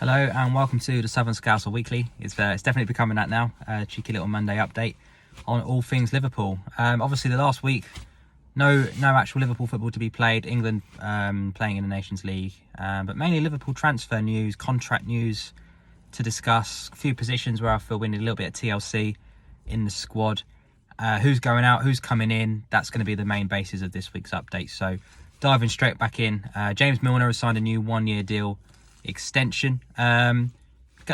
Hello and welcome to the Southern Scouser Weekly. It's definitely becoming that now. Cheeky little Monday update on all things Liverpool. Obviously, the last week, no actual Liverpool football to be played. England playing in the Nations League, but mainly Liverpool transfer news, contract news to discuss. A few positions where I feel we need a little bit of TLC in the squad. Who's going out, who's coming in. That's going to be the main basis of this week's update. So diving straight back in. James Milner has signed a new 1-year deal extension. I'd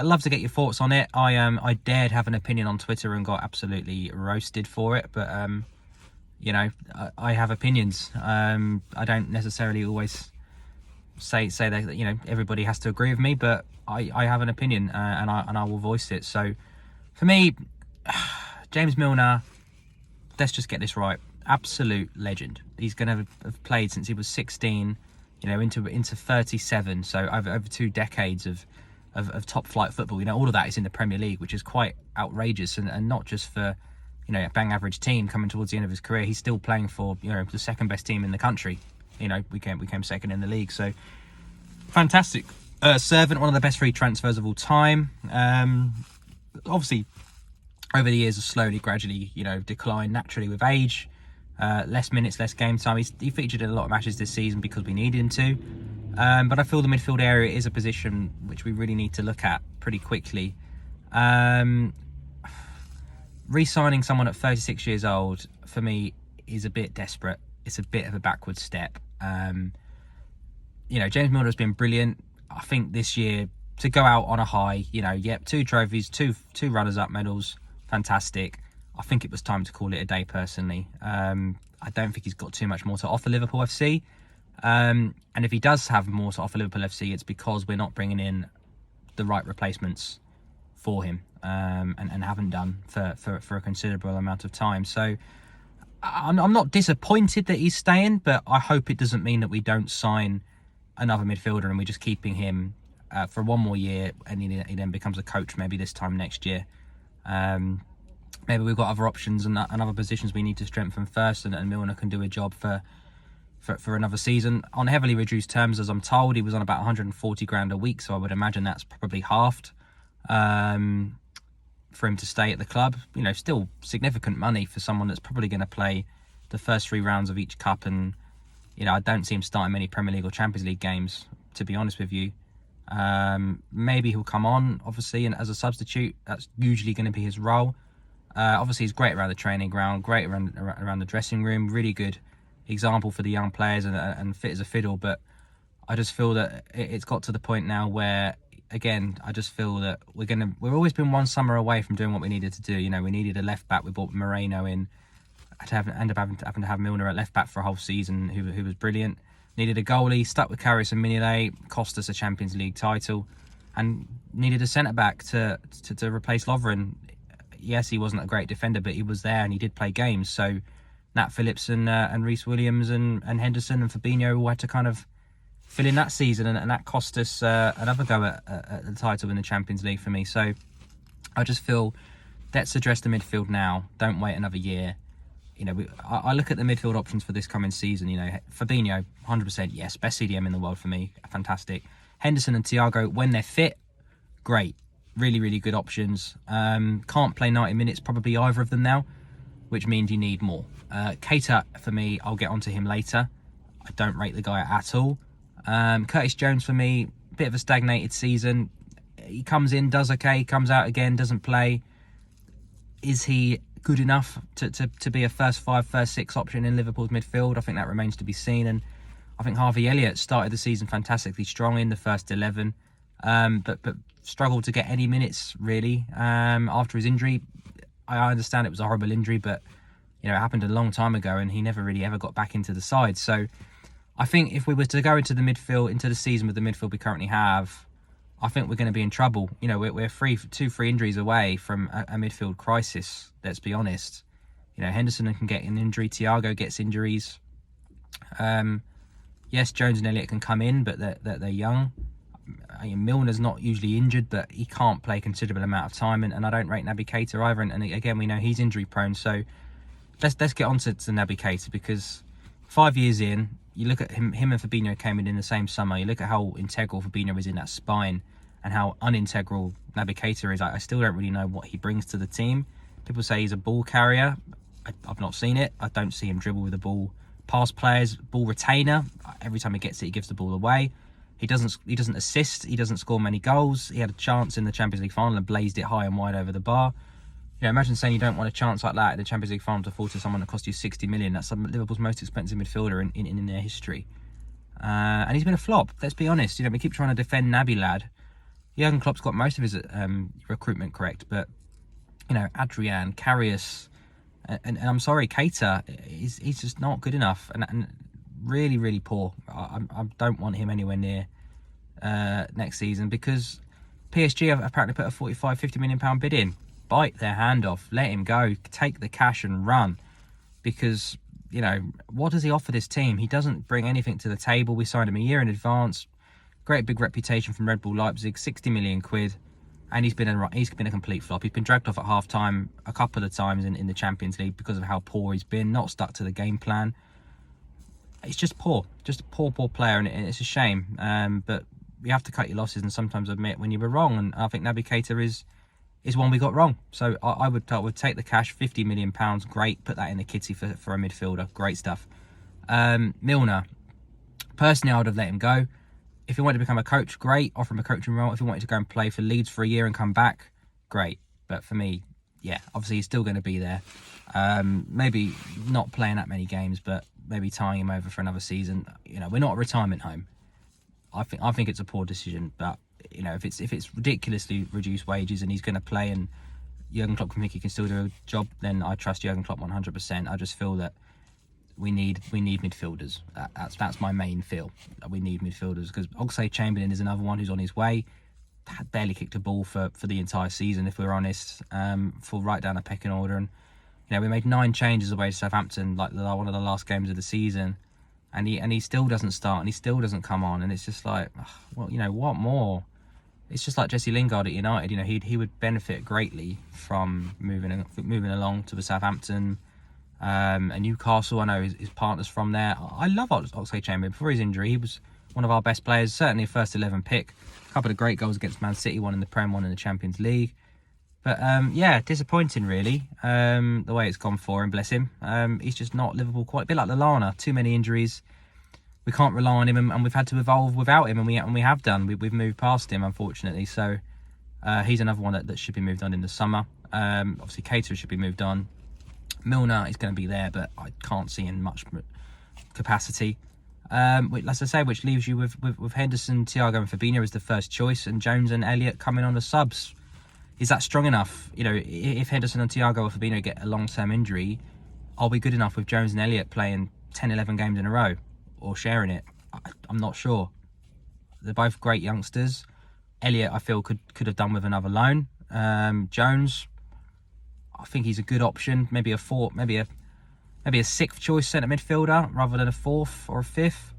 love to get your thoughts on it. I dared have an opinion on Twitter and got absolutely roasted for it, but I have opinions. I don't necessarily always say that everybody has to agree with me, but I have an opinion, and I will voice it. So for me, James Milner, let's just get this right, absolute legend. He's going to have played since he was 16, into 37, so over 2 decades of top flight football. All of that is in the Premier League, which is quite outrageous, and not just for a bang average team coming towards the end of his career. He's still playing for the second best team in the country. We came second in the league, so fantastic servant, one of the best free transfers of all time. Obviously over the years has slowly, gradually declined naturally with age. Less minutes, less game time. He featured in a lot of matches this season because we needed him to. But I feel the midfield area is a position which we really need to look at pretty quickly. Re-signing someone at 36 years old, for me, is a bit desperate. It's a bit of a backward step. James Milner has been brilliant. I think this year, to go out on a high, 2 trophies, two runners-up medals, fantastic. I think it was time to call it a day, personally. I don't think he's got too much more to offer Liverpool FC. And if he does have more to offer Liverpool FC, it's because we're not bringing in the right replacements for him, and haven't done for a considerable amount of time. So I'm not disappointed that he's staying, but I hope it doesn't mean that we don't sign another midfielder and we're just keeping him for 1 more year, and he then becomes a coach maybe this time next year. Maybe we've got other options and other positions we need to strengthen first, and Milner can do a job for another season on heavily reduced terms. As I'm told, he was on about 140 grand a week, so I would imagine that's probably halved for him to stay at the club. Still significant money for someone that's probably going to play the first 3 rounds of each cup, and I don't see him starting many Premier League or Champions League games, to be honest with you. Maybe he'll come on, obviously, and as a substitute, that's usually going to be his role. Obviously, he's great around the training ground, great around the dressing room, really good example for the young players, and fit as a fiddle. But I just feel that it's got to the point now where, again, I just feel that we've always been 1 summer away from doing what we needed to do. We needed a left back. We brought Moreno in. End up having to have Milner at left back for a whole season, who was brilliant. Needed a goalie, stuck with Karius and Mignolet, cost us a Champions League title, and needed a centre back to replace Lovren. Yes, he wasn't a great defender, but he was there and he did play games. So Nat Phillips and Reece Williams and Henderson and Fabinho all had to kind of fill in that season, and that cost us another go at the title in the Champions League for me. So I just feel, let's address the midfield now. Don't wait another year. I look at the midfield options for this coming season. Fabinho, 100% yes, best CDM in the world for me, fantastic. Henderson and Thiago, when they're fit, great. Really, really good options. Can't play 90 minutes, probably either of them now, which means you need more. Keita, for me, I'll get onto him later. I don't rate the guy at all. Curtis Jones, for me, bit of a stagnated season. He comes in, does okay, comes out again, doesn't play. Is he good enough to be a first 5, first 6 option in Liverpool's midfield? I think that remains to be seen. And I think Harvey Elliott started the season fantastically strong in the first 11, but struggled to get any minutes, really, after his injury. I understand it was a horrible injury, but it happened a long time ago, and he never really ever got back into the side. So I think if we were to go into the midfield, into the season with the midfield we currently have, I think we're going to be in trouble. We're 2 free injuries away from a midfield crisis, let's be honest. Henderson can get an injury, Thiago gets injuries. Yes, Jones and Elliott can come in, but they're young. Milner's not usually injured, but he can't play a considerable amount of time, and I don't rate Naby Keita either. And again, we know he's injury prone. So let's get on to Naby Keita, because 5 years in, you look at him and Fabinho came in the same summer. You look at how integral Fabinho is in that spine. and how unintegral Naby Keita is. I still don't really know what he brings to the team. People say he's a ball carrier. I've not seen it. I don't see him dribble with the ball. Pass players, ball retainer. Every time he gets it, he gives the ball away. He doesn't assist. He doesn't score many goals. He had a chance in the Champions League final and blazed it high and wide over the bar. Imagine saying you don't want a chance like that in the Champions League final to fall to someone that cost you 60 million. That's Liverpool's most expensive midfielder in their history. And he's been a flop. Let's be honest. We keep trying to defend Naby lad. Jurgen Klopp's got most of his recruitment correct, but Adrian, Karius, and I'm sorry, Keita, he's just not good enough, and really, really poor. I don't want him anywhere near next season, because PSG have apparently put a 45-50 million pound bid in. Bite their hand off, let him go, take the cash and run, because what does he offer this team? He doesn't bring anything to the table. We signed him a year in advance. Great big reputation from Red Bull Leipzig, 60 million quid, and he's been a complete flop. He's been dragged off at half time a couple of times in the Champions League because of how poor he's been, not stuck to the game plan. It's just poor, just a poor player, and it's a shame. But you have to cut your losses and sometimes admit when you were wrong, and I think Naby Keita is one we got wrong. So I would take the cash, £50 million, great, put that in the kitty for a midfielder, great stuff. Milner, personally I would have let him go. If he wanted to become a coach, great, offer him a coaching role. If he wanted to go and play for Leeds for a year and come back, great. But for me, obviously he's still going to be there. Maybe not playing that many games, but maybe tying him over for another season. We're not a retirement home. I think it's a poor decision, but if it's ridiculously reduced wages and he's going to play and Jurgen Klopp can think he can still do a job, then I trust Jurgen Klopp 100%. I just feel that we need midfielders. That's my main feel. We need midfielders, because Oxlade-Chamberlain is another one who's on his way. Had barely kicked a ball for the entire season, if we're honest. Fall right down the pecking order, and we made 9 changes away to Southampton, like one of the last games of the season, and he still doesn't start and he still doesn't come on, and it's just like, well, what more? It's just like Jesse Lingard at United. He would benefit greatly from moving along to the Southampton. And Newcastle, I know his partners from there. I love Oxlade-Chamberlain. Before his injury, he was one of our best players, certainly a first 11 pick. A couple of great goals against Man City, one in the Prem, one in the Champions League. But disappointing really, the way it's gone for him, bless him. He's just not Liverpool, quite a bit like Lallana, too many injuries. We can't rely on him, and we've had to evolve without him, and we have done. We've moved past him, unfortunately. So he's another one that should be moved on in the summer. Obviously Keita should be moved on. Milner is going to be there, but I can't see in much capacity. As I say, which leaves you with Henderson, Thiago and Firmino as the first choice, and Jones and Elliott coming on as subs. Is that strong enough? If Henderson and Thiago or Firmino get a long-term injury, are we good enough with Jones and Elliott playing 10, 11 games in a row or sharing it? I'm not sure. They're both great youngsters. Elliott, I feel, could have done with another loan. Jones, I think he's a good option. Maybe a 6th choice centre midfielder rather than a 4th or a 5th.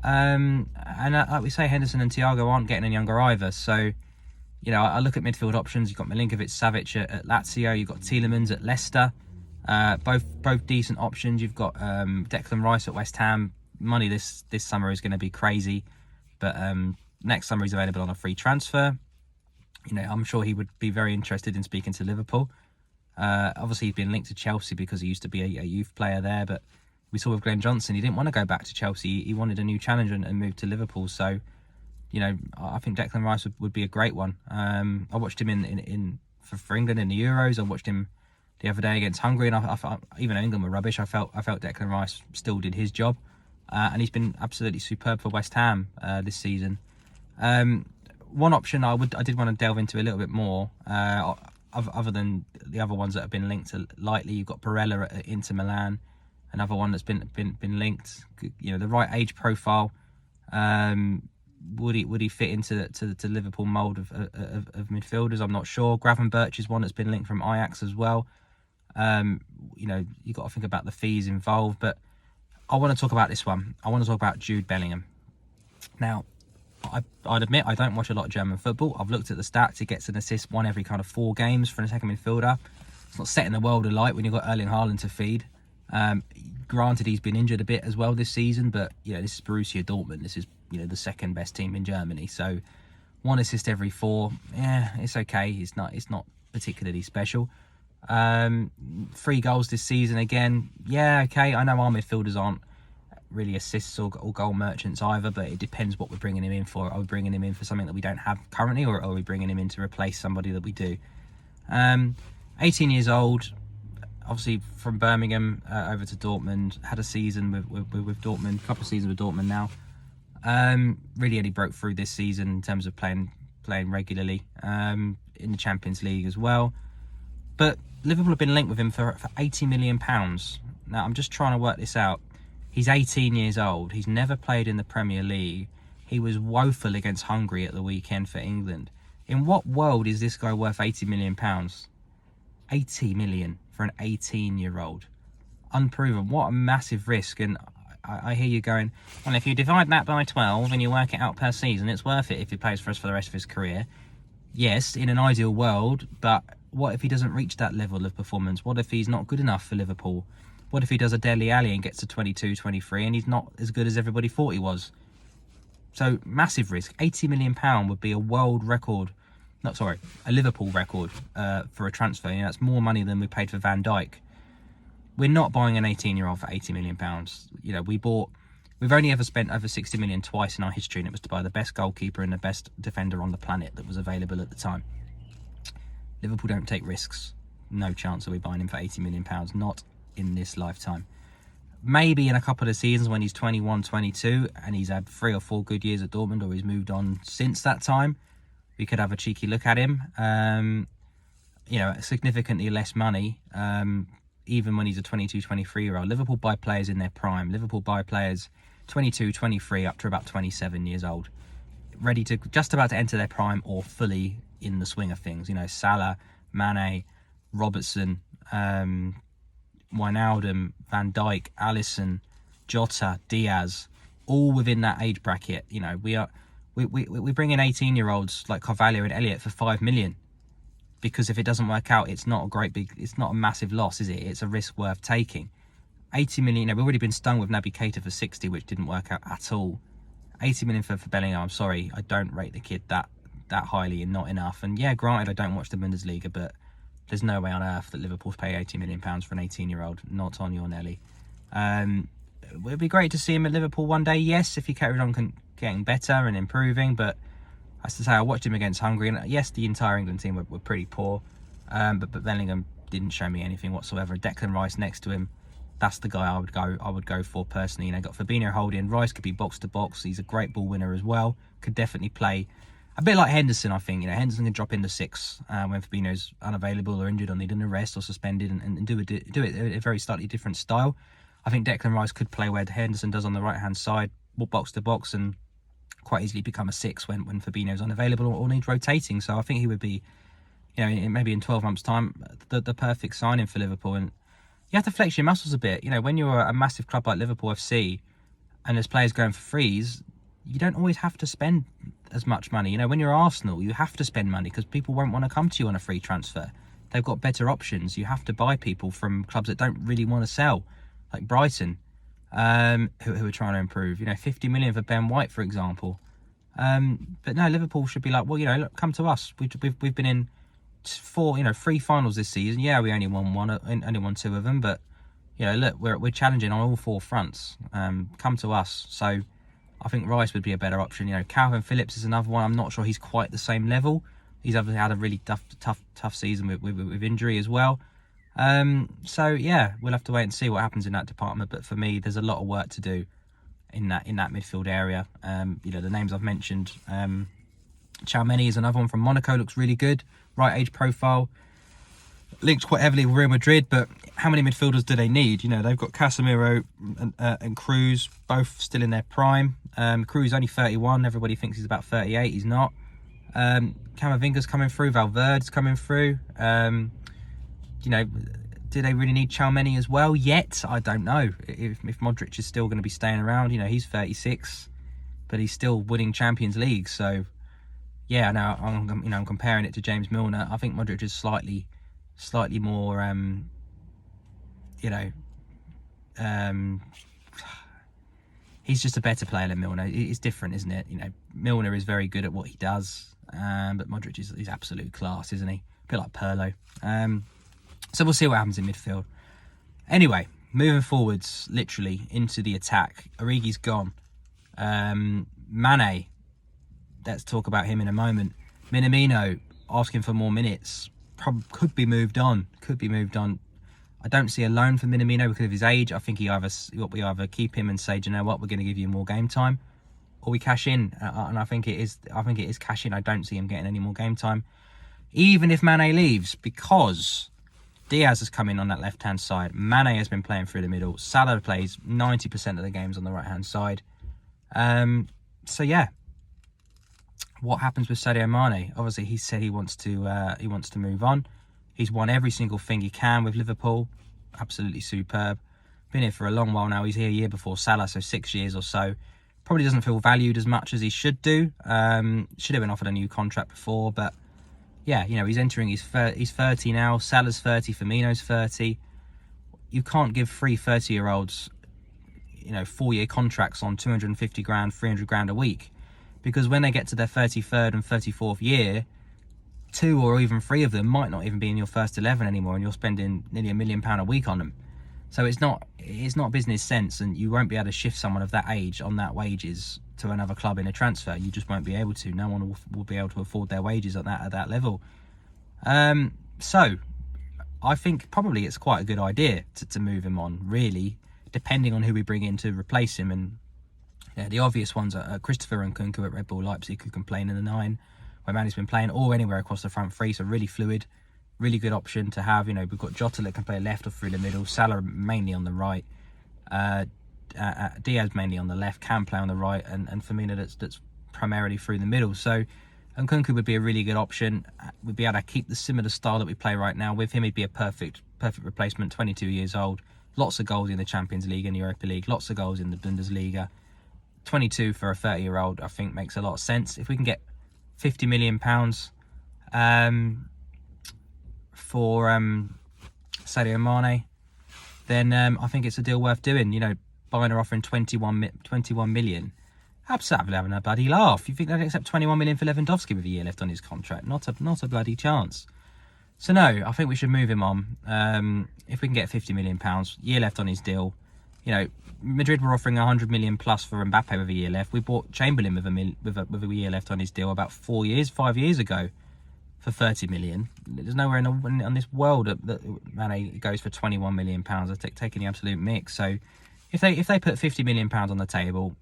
And like we say, Henderson and Thiago aren't getting any younger either. So, I look at midfield options. You've got Milinkovic-Savic at Lazio. You've got Tielemans at Leicester. Both decent options. You've got Declan Rice at West Ham. Money this summer is going to be crazy, but next summer he's available on a free transfer. I'm sure he would be very interested in speaking to Liverpool. Obviously, he's been linked to Chelsea because he used to be a youth player there, but we saw with Glenn Johnson, he didn't want to go back to Chelsea. He wanted a new challenge and moved to Liverpool. So, I think Declan Rice would be a great one. I watched him for England in the Euros. I watched him the other day against Hungary, and I even though England were rubbish, I felt Declan Rice still did his job, and he's been absolutely superb for West Ham this season. One option I did want to delve into a little bit more. Other than the other ones that have been linked to lightly, you've got Barella at Inter Milan, another one that's been linked. The right age profile. Would he fit into the Liverpool mould of midfielders? I'm not sure. Gravenberch is one that's been linked from Ajax as well. You've got to think about the fees involved, but I want to talk about this one. I want to talk about Jude Bellingham. Now, I'd admit I don't watch a lot of German football. I've looked at the stats. He gets an assist one every kind of 4 games for a second midfielder. It's not setting the world alight when you've got Erling Haaland to feed. Granted, he's been injured a bit as well this season, but this is Borussia Dortmund. This is the second best team in Germany. So 1 assist every 4. Yeah, it's okay. It's not particularly special. 3 goals this season again. Yeah, okay. I know our midfielders aren't really assists or goal merchants either, but it depends what we're bringing him in for. Are we bringing him in for something that we don't have currently, or are we bringing him in to replace somebody that we do? 18 years old, obviously from Birmingham over to Dortmund. Had a season with Dortmund, a couple of seasons with Dortmund now. Really only broke through this season in terms of playing regularly in the Champions League as well. But Liverpool have been linked with him for £80 million. Now, I'm just trying to work this out. He's 18 years old. He's never played in the Premier League. He was woeful against Hungary at the weekend for England. In what world is this guy worth £80 million? 80 million for an 18-year-old. Unproven. What a massive risk. And I hear you going, well, if you divide that by 12 and you work it out per season, it's worth it if he plays for us for the rest of his career. Yes, in an ideal world, but what if he doesn't reach that level of performance? What if he's not good enough for Liverpool? What if he does a Dele Alli and gets to 22, 23 and he's not as good as everybody thought he was? So, massive risk. £80 million would be a world record. A Liverpool record for a transfer. You know, that's more money than we paid for Van Dijk. We're not buying an 18-year-old for £80 million. You know, we've only ever spent over 60 million twice in our history, and it was to buy the best goalkeeper and the best defender on the planet that was available at the time. Liverpool don't take risks. No chance of we buying him for £80 million. Not in this lifetime. Maybe in a couple of seasons when he's 21, 22, and he's had 3 or 4 good years at Dortmund, or he's moved on since that time, we could have a cheeky look at him. You know, significantly less money. Even when he's a 22, 23-year-old. Liverpool buy players in their prime. Liverpool buy players 22, 23 up to about 27 years old. Ready to, just about to enter their prime or fully in the swing of things. You know, Salah, Mane, Robertson, Wijnaldum, Van Dijk, Alisson, Jota, Diaz, all within that age bracket. You know, we bring in 18-year-olds like Carvalho and Elliott for £5 million. Because if it doesn't work out, it's not a massive loss, is it? It's a risk worth taking. 80 million, you know, we've already been stung with Naby Keita for 60, which didn't work out at all. 80 million for Bellingham, I'm sorry, I don't rate the kid that highly and not enough. And yeah, granted, I don't watch the Bundesliga, but there's no way on earth that Liverpool's pay £80 million for an 18-year-old, not on your Nelly. It would be great to see him at Liverpool one day, yes, if he carried on getting better and improving, but as to say, I watched him against Hungary, and yes, the entire England team were pretty poor, but Bellingham didn't show me anything whatsoever. Declan Rice next to him, that's the guy I would go for personally. You know, got Fabinho holding. Rice could be box to box. He's a great ball winner as well. Could definitely play a bit like Henderson. I think, you know, Henderson can drop into 6 when Fabinho's unavailable or injured or needing a rest or suspended, and do it a very slightly different style. I think Declan Rice could play where Henderson does on the right hand side, box to box, and quite easily become a 6 when Fabinho's unavailable or needs rotating. So I think he would be, you know, maybe in 12 months' time, the perfect signing for Liverpool. And you have to flex your muscles a bit. You know, when you're a massive club like Liverpool FC and there's players going for frees, you don't always have to spend as much money. You know, when you're Arsenal, you have to spend money because people won't want to come to you on a free transfer. They've got better options. You have to buy people from clubs that don't really want to sell, like Brighton. Who are trying to improve. You know, 50 million for Ben White, for example. But no, Liverpool should be like, well, you know, look, come to us. We've been in 3 finals this season. Yeah, we only won 2 of them, but you know, look, we're challenging on all 4 fronts. Come to us. So I think Rice would be a better option. You know, Calvin Phillips is another one. I'm not sure he's quite the same level. He's obviously had a really tough season with injury as well. So yeah, we'll have to wait and see what happens in that department. But for me, there's a lot of work to do in that midfield area. You know, the names I've mentioned. Mane is another one from Monaco. Looks really good. Right age profile. Linked quite heavily with Real Madrid. But how many midfielders do they need? You know, they've got Casemiro and Cruz, both still in their prime. Cruz only 31. Everybody thinks he's about 38. He's not. Camavinga's coming through. Valverde's coming through. You know, do they really need Mane as well yet? I don't know. If Modric is still going to be staying around, you know, he's 36, but he's still winning Champions League. So, yeah, now I'm comparing it to James Milner. I think Modric is slightly more, you know, he's just a better player than Milner. It's different, isn't it? You know, Milner is very good at what he does, but Modric is absolute class, isn't he? A bit like Pirlo. So we'll see what happens in midfield. Anyway, moving forwards, literally, into the attack. Origi's gone. Mane, let's talk about him in a moment. Minamino, asking for more minutes. Could be moved on. I don't see a loan for Minamino because of his age. I think we either keep him and say, do you know what, we're going to give you more game time, or we cash in. And I think it is cash in. I don't see him getting any more game time, even if Mane leaves, because Diaz has come in on that left-hand side. Mane has been playing through the middle. Salah plays 90% of the games on the right-hand side. So yeah, what happens with Sadio Mane? Obviously, he said he wants to move on. He's won every single thing he can with Liverpool. Absolutely superb. Been here for a long while now. He's here a year before Salah, so 6 years or so. Probably doesn't feel valued as much as he should do. Should have been offered a new contract before, but yeah, he's entering he's 30 now. Salah's 30, Firmino's 30. You can't give 30-year-olds, 4-year contracts on 250 grand, 300 grand a week, because when they get to their 33rd and 34th year, 2 or even 3 of them might not even be in your first 11 anymore, and you're spending nearly £1 million a week on them. So it's not business sense, and you won't be able to shift someone of that age on that wages to another club in a transfer. You just won't be able to. No one will be able to afford their wages at that level. So I think probably it's quite a good idea to move him on, really, depending on who we bring in to replace him. And the obvious ones are Christopher Nkunku at Red Bull Leipzig, who can play in the 9, where Mane's been playing, or anywhere across the front 3, so really fluid, really good option to have. We've got Jota that can play left or through the middle, Salah mainly on the right, Diaz mainly on the left, can play on the right, and Firmino that's primarily through the middle. So Nkunku would be a really good option. We'd be able to keep the similar style that we play right now with him. He'd be a perfect replacement. 22 years old, lots of goals in the Champions League and the Europa League, lots of goals in the Bundesliga. 22 for a 30-year-old, I think, makes a lot of sense. If we can get £50 million for Sadio Mane, then I think it's a deal worth doing. Bayern are offering 21 million. Absolutely having a bloody laugh. You think they'd accept 21 million for Lewandowski with a year left on his contract? Not a bloody chance. So no, I think we should move him on. If we can get £50 million, year left on his deal. Madrid were offering 100 million plus for Mbappe with a year left. We bought Chamberlain with a year left on his deal about 5 years ago for 30 million. There's nowhere in this world that Mane goes for 21 million pounds. They're taking the absolute mix. So if they put 50 million pounds on the table,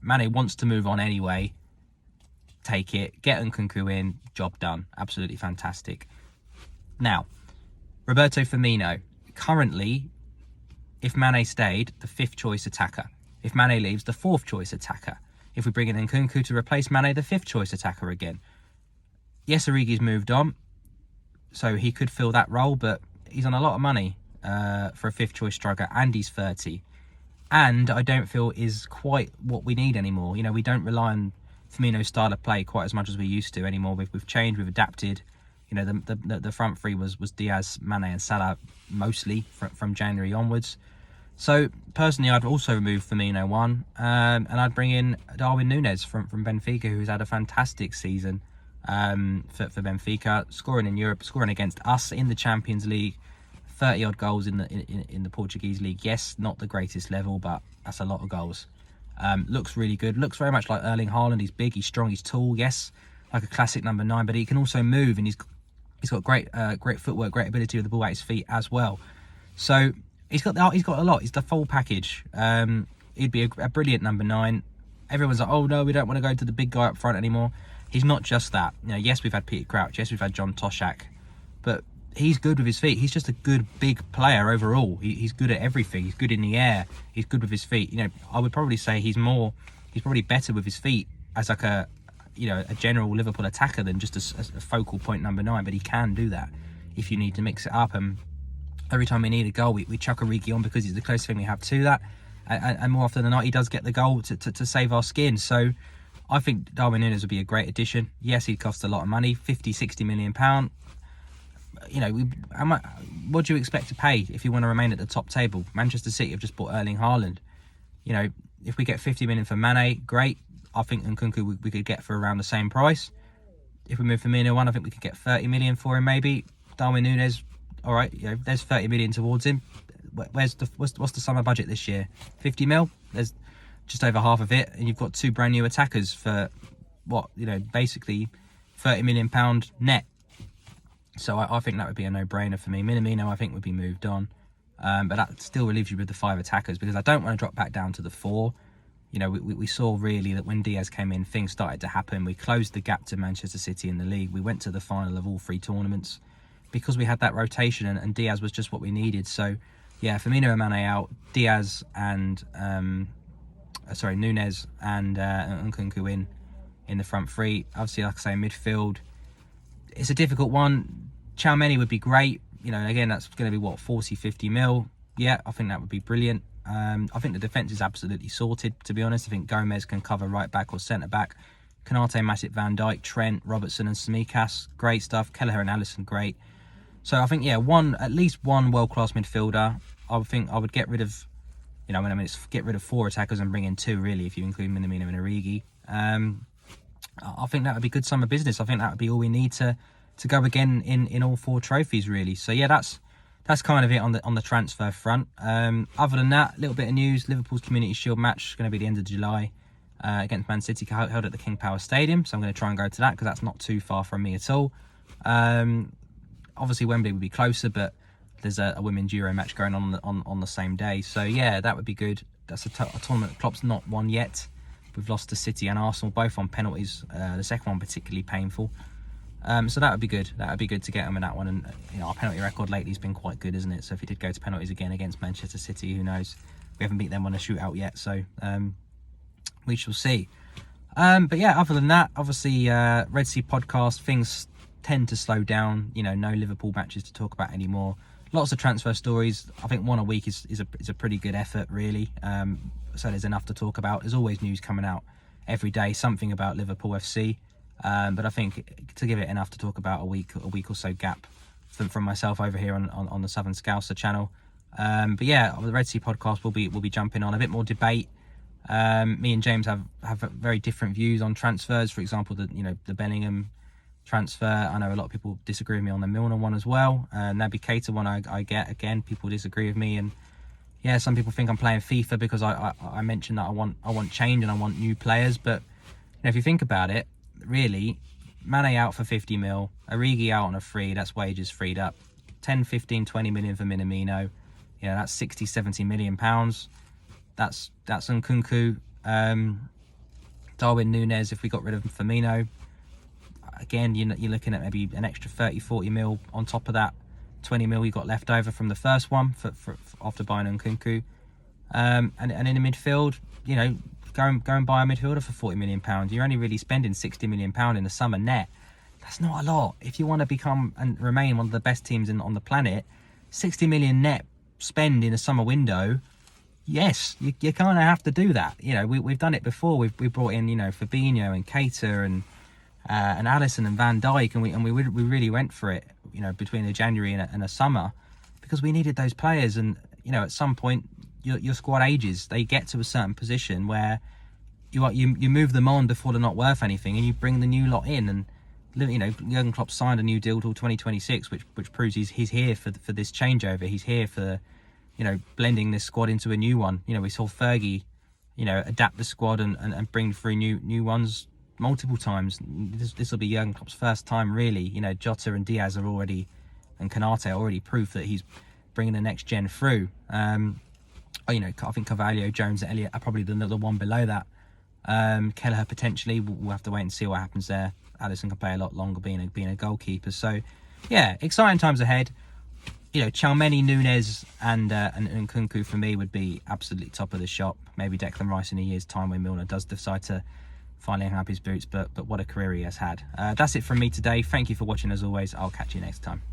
Mane wants to move on anyway. Take it, get Nkunku in, job done. Absolutely fantastic. Now, Roberto Firmino, currently, if Mane stayed, the 5th choice attacker. If Mane leaves, the 4th choice attacker. If we bring in Nkunku to replace Mane, the 5th choice attacker again. Yes, Origi's moved on, so he could fill that role, but he's on a lot of money for a 5th choice striker, and he's 30. And I don't feel is quite what we need anymore. We don't rely on Firmino's style of play quite as much as we used to anymore. We've changed, we've adapted. The front 3 was Diaz, Mane and Salah mostly from January onwards. So personally, I'd also remove Firmino 1, and I'd bring in Darwin Nunez from Benfica, who's had a fantastic season for Benfica, scoring in Europe, scoring against us in the Champions League, 30 odd goals in the Portuguese league. Yes, not the greatest level, but that's a lot of goals. Looks really good. Looks very much like Erling Haaland. He's big, he's strong, he's tall. Yes, like a classic number 9, but he can also move, and he's got great footwork, great ability with the ball at his feet as well. So he's got a lot. He's the full package. He'd be a brilliant number 9. Everyone's like, oh no, we don't want to go to the big guy up front anymore. He's not just that. Yes, we've had Peter Crouch. Yes, we've had John Toshak, but he's good with his feet. He's just a good big player overall. He's good at everything. He's good in the air. He's good with his feet. I would probably say he's probably better with his feet as like a general Liverpool attacker than just a focal point number 9. But he can do that if you need to mix it up. And every time we need a goal, we chuck Origi on because he's the closest thing we have to that. And more often than not, he does get the goal to save our skin. So I think Darwin Nunez would be a great addition. Yes, he'd cost a lot of money, 50-60 million pound. What do you expect to pay if you want to remain at the top table? Manchester City have just bought Erling Haaland. If we get 50 million for Mane, great. I think Nkunku we could get for around the same price. If we move Firmino on, I think we could get 30 million for him maybe. Darwin Nunez, all right, there's 30 million towards him. What's the summer budget this year? 50 mil. There's just over half of it, and you've got 2 brand new attackers for what, basically £30 million net. So I think that would be a no-brainer for me. Minamino, I think, would be moved on, but that still relieves you with the 5 attackers, because I don't want to drop back down to the 4. We saw really that when Diaz came in, things started to happen. We closed the gap to Manchester City in the league. We went to the final of all 3 tournaments because we had that rotation, and Diaz was just what we needed. So, yeah, Firmino and Mane out, Diaz and Nunez and Nkunku in the front 3. Obviously, like I say, midfield, it's a difficult one. Mane would be great. Again, that's going to be 40-50 mil. Yeah, I think that would be brilliant. I think the defence is absolutely sorted, to be honest. I think Gomez can cover right back or centre back. Konate, Matip, Van Dijk, Trent, Robertson and Tsimikas, great stuff. Kelleher and Alisson, great. So I think, yeah, at least one world-class midfielder. I think I would get rid of, it's get rid of 4 attackers and bring in 2, really, if you include Minamino and Origi. I think that would be good summer business. I think that would be all we need to go again in all 4 trophies, really. So yeah, that's kind of it on the transfer front. Other than that, a little bit of news. Liverpool's Community Shield match is going to be the end of July against Man City, held at the King Power Stadium. So I'm going to try and go to that because that's not too far from me at all. Obviously Wembley would be closer, but there's a women's Euro match going on the same day. So yeah, that would be good. That's a tournament Klopp's not won yet. We've lost to City and Arsenal, both on penalties. The second one particularly painful. So that would be good. That would be good to get them in that one. And our penalty record lately has been quite good, isn't it? So if he did go to penalties again against Manchester City, who knows? We haven't beat them on a shootout yet, so we shall see. But yeah, other than that, obviously Red Sea podcast, things tend to slow down. No Liverpool matches to talk about anymore. Lots of transfer stories. I think one a week is a pretty good effort, really. So there's enough to talk about. There's always news coming out every day, something about Liverpool FC. But I think to give it enough to talk about a week or so gap from myself over here on the Southern Scouser channel. But yeah, the Red Sea podcast will be jumping on a bit more debate. Me and James have very different views on transfers. For example, the Bellingham transfer. I know a lot of people disagree with me on the Milner one as well. Naby Keita one I get, again, people disagree with me, and yeah, some people think I'm playing FIFA because I mentioned that I want change and I want new players. But if you think about it, really, Mane out for 50 mil, Origi out on a free, that's wages freed up. 10, 15, 20 million for Minamino. That's 60, 70 million pounds. That's Nkunku. Darwin Nunez, if we got rid of Firmino, again, you're looking at maybe an extra 30, 40 mil on top of that. 20 mil you got left over from the first one for after buying Nkunku. And in the midfield, go and buy a midfielder for £40 million. You're only really spending £60 million in the summer net. That's not a lot. If you want to become and remain one of the best teams on the planet, 60 million net spend in a summer window, yes, you kind of have to do that. We've done it before. We brought in Fabinho and Keita and Alisson and Van Dijk, and we really went for it. Between a January and a summer, because we needed those players. And at some point your squad ages. They get to a certain position where you move them on before they're not worth anything, and you bring the new lot in. And Jurgen Klopp signed a new deal till 2026, which proves he's here for this changeover. He's here for blending this squad into a new one. We saw Fergie adapt the squad and bring through new ones multiple times. This will be Jurgen Klopp's first time, really. Jota and Diaz and Konate are already proof that he's bringing the next gen through. I think Carvalho, Jones and Elliott are probably the one below that. Kelleher potentially, we'll have to wait and see what happens there. Alisson can play a lot longer being a goalkeeper. So yeah, exciting times ahead. Mane, Nunez and Nkunku for me would be absolutely top of the shop. Maybe Declan Rice in a year's time when Milner does decide to finally hang up his boots, but what a career he has had. That's it from me today. Thank you for watching as always. I'll catch you next time.